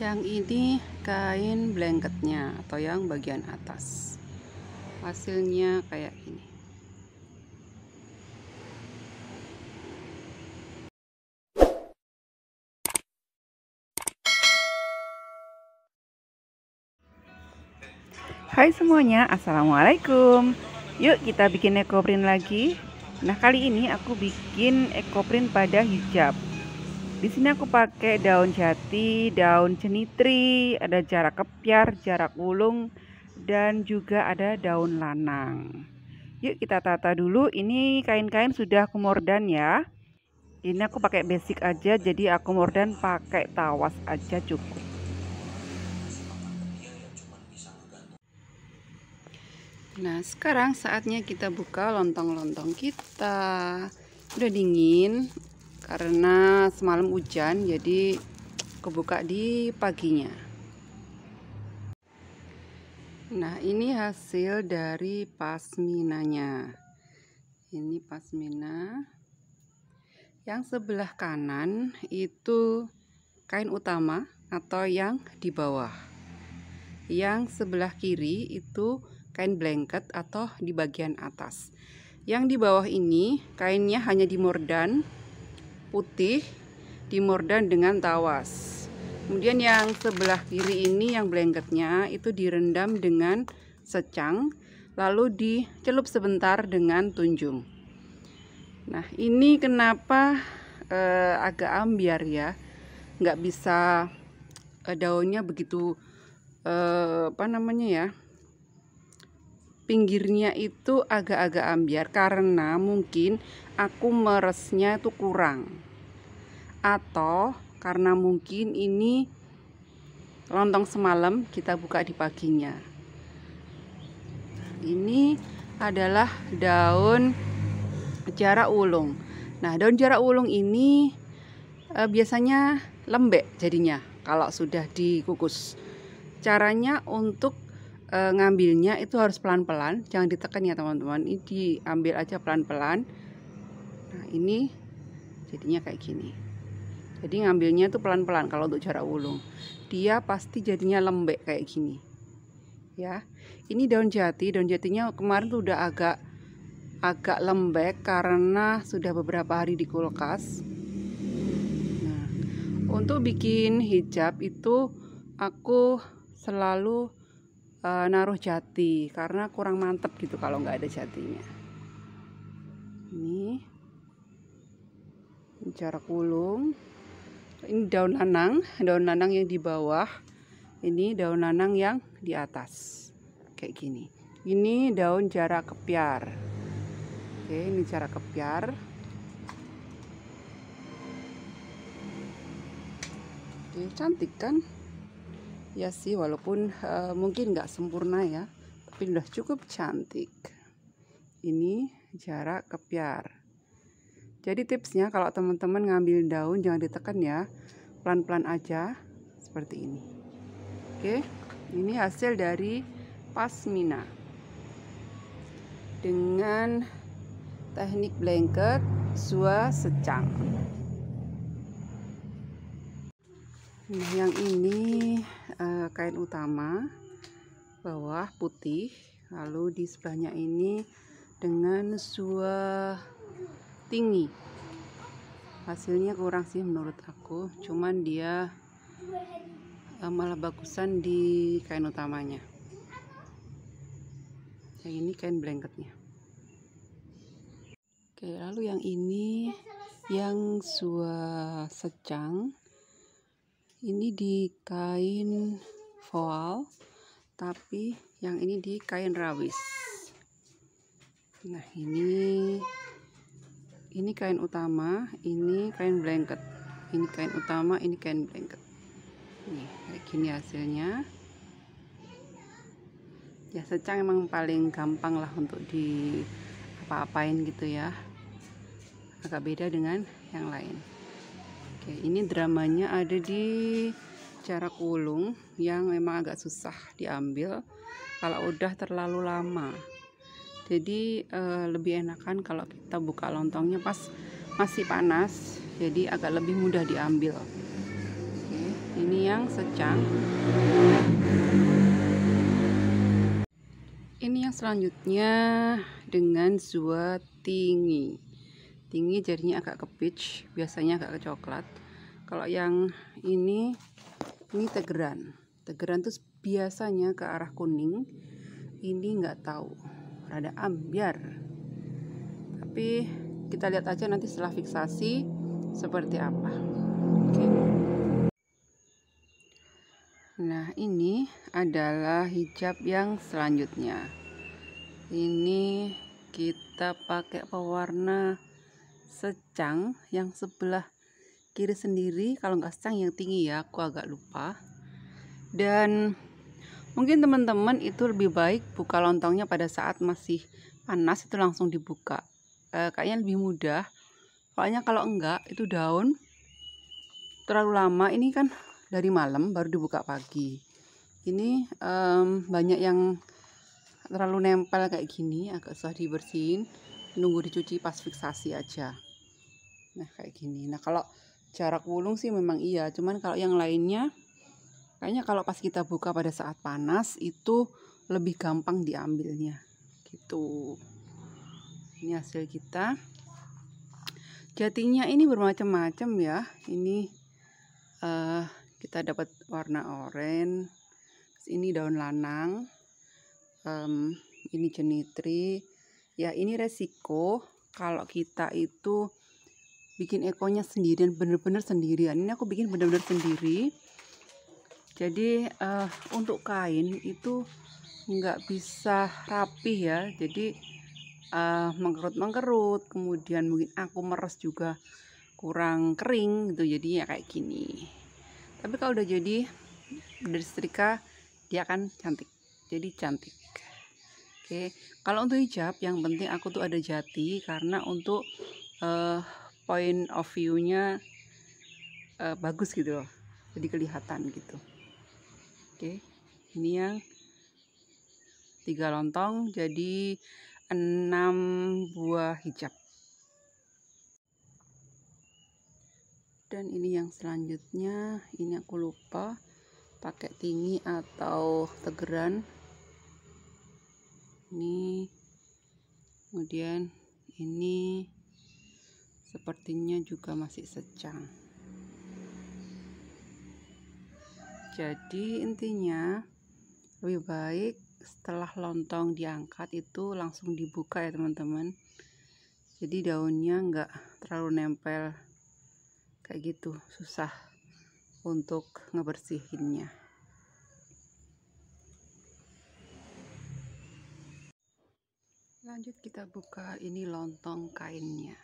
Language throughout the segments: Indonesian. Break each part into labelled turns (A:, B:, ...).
A: Yang ini kain blanketnya atau yang bagian atas. Hasilnya kayak gini.
B: Hai semuanya, assalamualaikum. Yuk kita bikin ekoprint lagi. Nah kali ini aku bikin ekoprint pada hijab. Di sini aku pakai daun jati, daun cenitri, ada jarak kepiar, jarak ulung, dan juga ada daun lanang. Yuk kita tata dulu. Ini kain-kain sudah aku mordan ya. Ini aku pakai basic aja, jadi aku mordan pakai tawas aja cukup.
A: Nah, sekarang saatnya kita buka lontong-lontong kita. Udah dingin karena semalam hujan, jadi kebuka di paginya. Nah, ini hasil dari pasminanya. Ini pasmina. Yang sebelah kanan itu kain utama atau yang di bawah. Yang sebelah kiri itu kain blanket atau di bagian atas. Yang di bawah ini kainnya hanya dimordan putih, dimordan dengan tawas. Kemudian yang sebelah kiri ini yang blanketnya itu direndam dengan secang, lalu dicelup sebentar dengan tunjung. Nah, ini kenapa agak ambiar ya, nggak bisa daunnya begitu pinggirnya itu agak-agak ambiar karena mungkin aku meresnya itu kurang, atau karena mungkin ini lontong semalam kita buka di paginya. Ini adalah daun jarak ulung. Nah, daun jarak ulung ini biasanya lembek jadinya kalau sudah dikukus. Caranya untuk ngambilnya itu harus pelan-pelan, jangan ditekan ya teman-teman. Ini diambil aja pelan-pelan. Nah, ini jadinya kayak gini. Jadi ngambilnya itu pelan-pelan kalau untuk jarak ulung. Dia pasti jadinya lembek kayak gini. Ya. Ini daun jati, daun jatinya kemarin tuh udah agak lembek karena sudah beberapa hari di kulkas. Nah, untuk bikin hijab itu aku selalu naruh jati karena kurang mantep gitu kalau nggak ada jatinya. Ini jarak ulung. Ini daun lanang yang di bawah. Ini daun lanang yang di atas. Kayak gini. Ini daun jarak kepiar. Oke, ini jarak kepiar. Oke, cantik kan? Ya sih, walaupun mungkin nggak sempurna ya, tapi udah cukup cantik. Ini jarak kepiar. Jadi tipsnya kalau teman-teman ngambil daun jangan ditekan ya, pelan-pelan aja seperti ini. Oke, ini hasil dari pasmina dengan teknik blanket sua secang. Nah, yang ini kain utama bawah putih, lalu di sebelahnya ini dengan sua tinggi. Hasilnya kurang sih menurut aku, cuman dia malah bagusan di kain utamanya. Yang ini kain blanketnya. Oke, lalu yang ini yang sua secang. Ini di kain voal, tapi yang ini di kain rawis. Nah, ini kain utama, ini kain blanket. Ini kain utama, ini kain blanket. Nih, kayak gini hasilnya. Ya, secang emang paling gampang lah untuk di apa-apain gitu ya. Agak beda dengan yang lain. Oke, ini dramanya ada di jarak ulung yang memang agak susah diambil kalau udah terlalu lama. Jadi lebih enakan kalau kita buka lontongnya pas masih panas, jadi agak lebih mudah diambil. Oke, ini yang secang. Ini yang selanjutnya dengan zua tinggi. Tinggi jadinya agak ke peach, biasanya agak ke coklat. Kalau yang ini tegeran. Tegeran tuh biasanya ke arah kuning. Ini nggak tahu, rada ambiar. Tapi kita lihat aja nanti setelah fiksasi seperti apa. Oke. Nah, ini adalah hijab yang selanjutnya. Ini kita pakai pewarna secang yang sebelah kiri sendiri. Kalau nggak secang yang tinggi ya, aku agak lupa. Dan mungkin teman-teman itu lebih baik buka lontongnya pada saat masih panas, itu langsung dibuka. Kayaknya lebih mudah. Soalnya kalau enggak, itu daun terlalu lama. Ini kan dari malam baru dibuka pagi. Ini banyak yang terlalu nempel kayak gini, agak susah dibersihin. Nunggu dicuci pas fiksasi aja. Nah, kayak gini. Nah, kalau jarak wulung sih memang iya. Cuman kalau yang lainnya, kayaknya kalau pas kita buka pada saat panas, itu lebih gampang diambilnya. Gitu. Ini hasil kita. Jatinya ini bermacam-macam ya. Ini kita dapat warna oranye. Ini daun lanang. Ini jenitri. Ya, ini resiko kalau kita itu bikin ekonya sendirian, bener-bener sendirian. Ini aku bikin bener-bener sendiri. Jadi untuk kain itu nggak bisa rapih ya. Jadi mengkerut-mengkerut, kemudian mungkin aku meres juga kurang kering gitu, jadinya kayak gini. Tapi kalau udah jadi dari setrika, dia akan cantik, jadi cantik. Oke, kalau untuk hijab yang penting aku tuh ada jati, karena untuk point of view-nya bagus gitu loh, jadi kelihatan gitu. Oke, ini yang 3 lontong jadi 6 buah hijab. Dan ini yang selanjutnya, ini aku lupa pakai tinggi atau tegeran. Ini kemudian ini sepertinya juga masih secang. Jadi intinya lebih baik setelah lontong diangkat itu langsung dibuka ya teman-teman. Jadi daunnya nggak terlalu nempel kayak gitu, susah untuk ngebersihinnya. Lanjut kita buka ini lontong kainnya.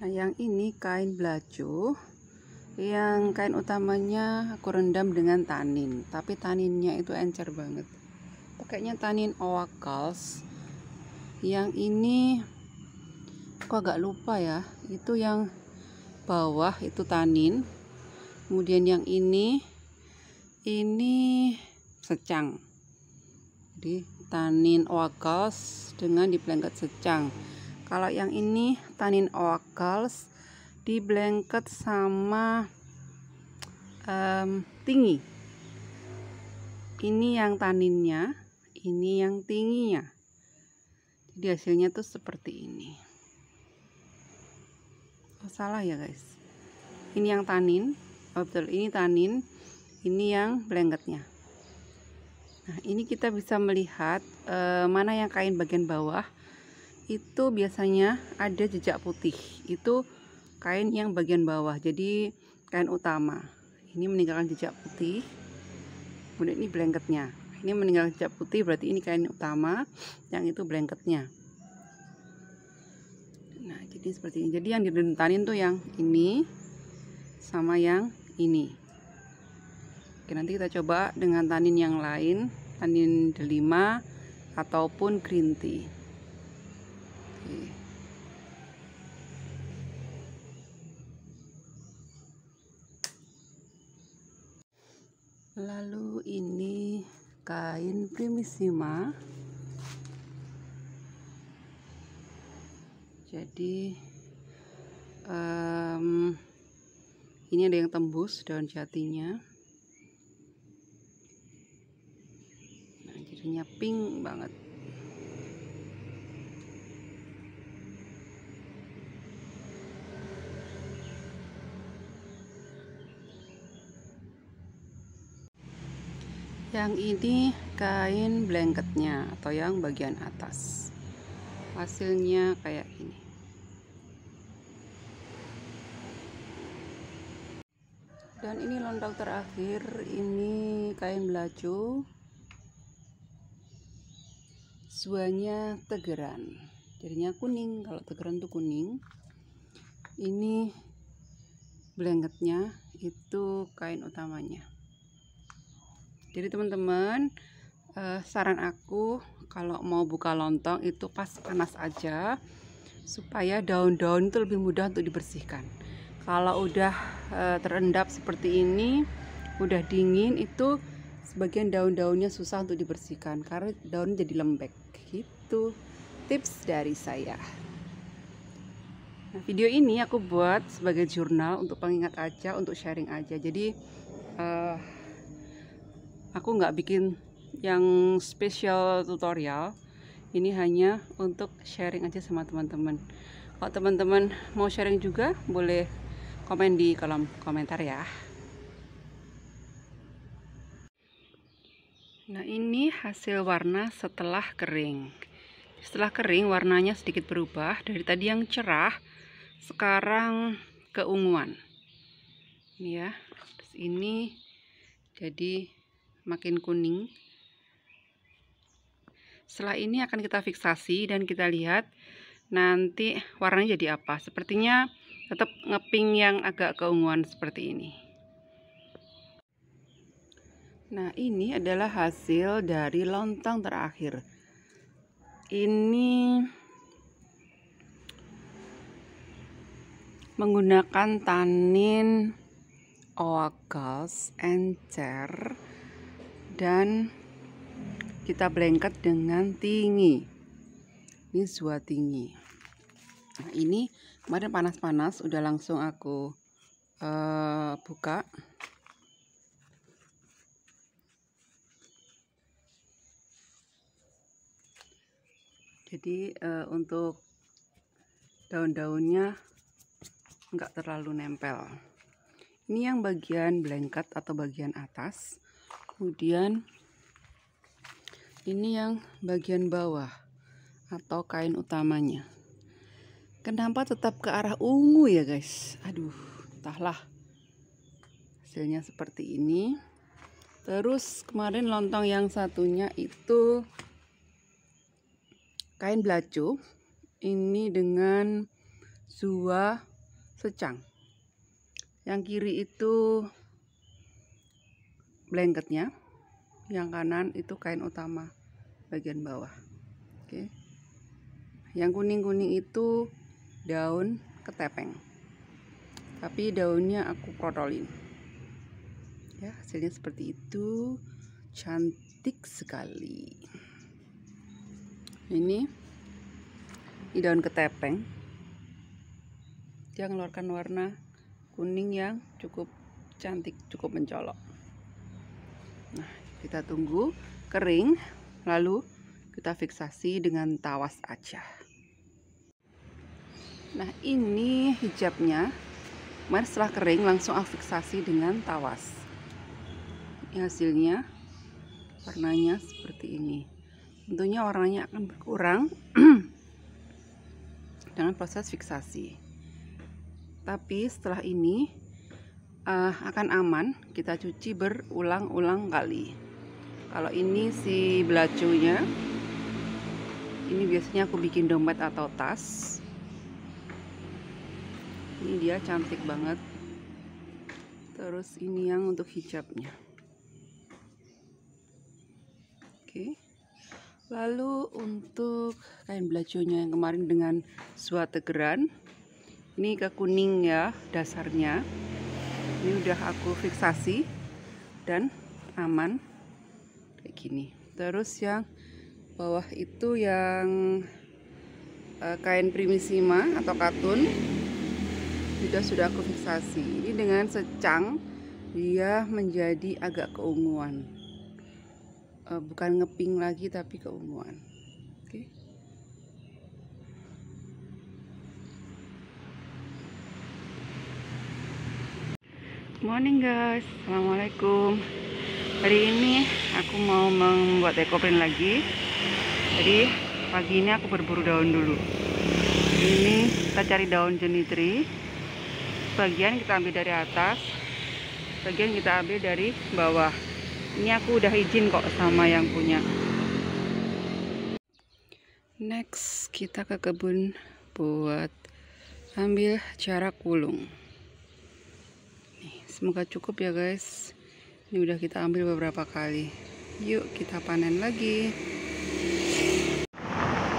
A: Nah, yang ini kain belacu. Yang kain utamanya aku rendam dengan tanin, tapi taninnya itu encer banget. Pakainya tanin oak gals. Yang ini aku agak lupa ya, itu yang bawah itu tanin, kemudian yang ini secang. Jadi tanin oak gals dengan di blanket secang. Kalau yang ini tanin oak gals di blanket sama tinggi. Ini yang taninnya, ini yang tingginya. Jadi hasilnya tuh seperti ini. Oh, salah ya guys. Ini yang tanin. Oh betul, ini tanin. Ini yang blanketnya. Nah, ini kita bisa melihat mana yang kain bagian bawah. Itu biasanya ada jejak putih. Itu kain yang bagian bawah. Jadi kain utama. Ini meninggalkan jejak putih. Kemudian ini blanketnya. Ini meninggalkan jejak putih, berarti ini kain utama. Yang itu blanketnya. Nah, jadi seperti ini. Jadi yang didentanin tuh yang ini sama yang ini. Oke, nanti kita coba dengan tanin yang lain, tanin delima ataupun green tea. Oke. Lalu ini kain primissima. Jadi ini ada yang tembus daun jatinya. Nah, jadinya pink banget. Yang ini kain blanketnya atau yang bagian atas. Hasilnya kayak gini. Dan ini lontong terakhir, ini kain belacu. Suanya tegeran. Jadinya kuning, kalau tegeran tuh kuning. Ini blanketnya, itu kain utamanya. Jadi teman-teman, saran aku kalau mau buka lontong itu pas panas aja, supaya daun-daun itu lebih mudah untuk dibersihkan. Kalau udah terendap seperti ini, udah dingin, itu sebagian daun-daunnya susah untuk dibersihkan karena daun jadi lembek. Gitu tips dari saya. Nah, video ini aku buat sebagai jurnal untuk pengingat aja, untuk sharing aja. Jadi aku nggak bikin yang spesial tutorial, ini hanya untuk sharing aja sama teman-teman. Kalau teman-teman mau sharing juga, boleh komen di kolom komentar ya. Nah, ini hasil warna setelah kering. Setelah kering warnanya sedikit berubah, dari tadi yang cerah sekarang keunguan. Ini ya, terus ini jadi makin kuning. Setelah ini akan kita fiksasi dan kita lihat nanti warnanya jadi apa. Sepertinya tetap ngeping yang agak keunguan seperti ini. Nah, ini adalah hasil dari lontong terakhir. Ini menggunakan tanin oakas encer dan kita blengket dengan tinggi. Ini zua tinggi. Nah, ini kemarin panas-panas, udah langsung aku buka. Jadi untuk daun-daunnya nggak terlalu nempel. Ini yang bagian blanket atau bagian atas. Kemudian ini yang bagian bawah atau kain utamanya. Kenapa tetap ke arah ungu ya guys? Aduh, entahlah. Hasilnya seperti ini. Terus kemarin lontong yang satunya itu kain belacu. Ini dengan zua secang. Yang kiri itu blanketnya. Yang kanan itu kain utama bagian bawah. Oke. Yang kuning-kuning itu daun ketepeng. Tapi daunnya aku protolin. Ya, hasilnya seperti itu. Cantik sekali. Ini daun ketepeng. Dia mengeluarkan warna kuning yang cukup cantik, cukup mencolok. Nah, kita tunggu kering, lalu kita fiksasi dengan tawas aja. Nah, ini hijabnya. Kemarin setelah kering langsung aku fiksasi dengan tawas. Ini hasilnya, warnanya seperti ini. Tentunya warnanya akan berkurang dengan proses fiksasi. Tapi setelah ini akan aman, kita cuci berulang-ulang kali. Kalau ini si belacunya, ini biasanya aku bikin dompet atau tas. Ini dia cantik banget. Terus ini yang untuk hijabnya. Oke. Lalu untuk kain belacunya yang kemarin dengan zua tegeran, ini ke kuning ya dasarnya. Ini udah aku fiksasi dan aman kayak gini. Terus yang bawah itu yang kain primisima atau katun sudah aku fiksasi. Ini dengan secang dia menjadi agak keunguan, bukan ngeping lagi tapi keunguan. Oke. Morning guys, assalamualaikum. Hari ini aku mau membuat ekoprint lagi. Jadi pagi ini aku berburu daun dulu. Ini kita cari daun jenitri. Sebagian kita ambil dari atas, sebagian kita ambil dari bawah. Ini aku udah izin kok sama yang punya. Next kita ke kebun buat ambil jarak ulung. Semoga cukup ya guys. Ini udah kita ambil beberapa kali. Yuk kita panen lagi.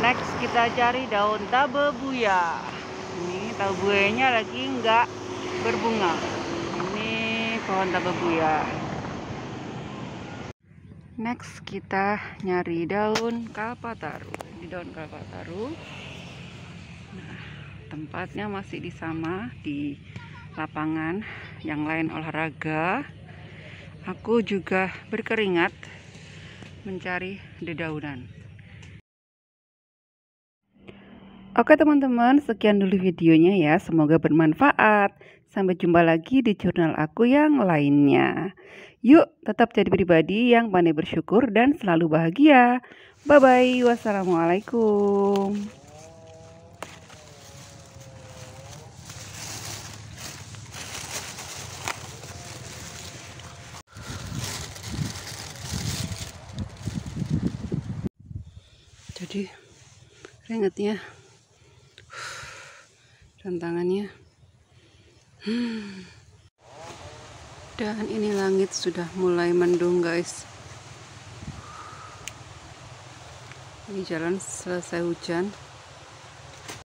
A: Next kita cari daun tabebuya. Ini tabebuyanya lagi nggak berbunga. Ini pohon tabebuya. Next kita nyari daun kalpataru. Ini daun kalpataru. Nah, tempatnya masih di sama di lapangan, yang lain olahraga. Aku juga berkeringat mencari dedaunan. Oke teman-teman, sekian dulu videonya ya. Semoga bermanfaat. Sampai jumpa lagi di jurnal aku yang lainnya. Yuk tetap jadi pribadi yang pandai bersyukur dan selalu bahagia. Bye bye. Wassalamualaikum. Jadi keringatnya dan tangannya, dan ini langit sudah mulai mendung guys. Ini jalan selesai hujan.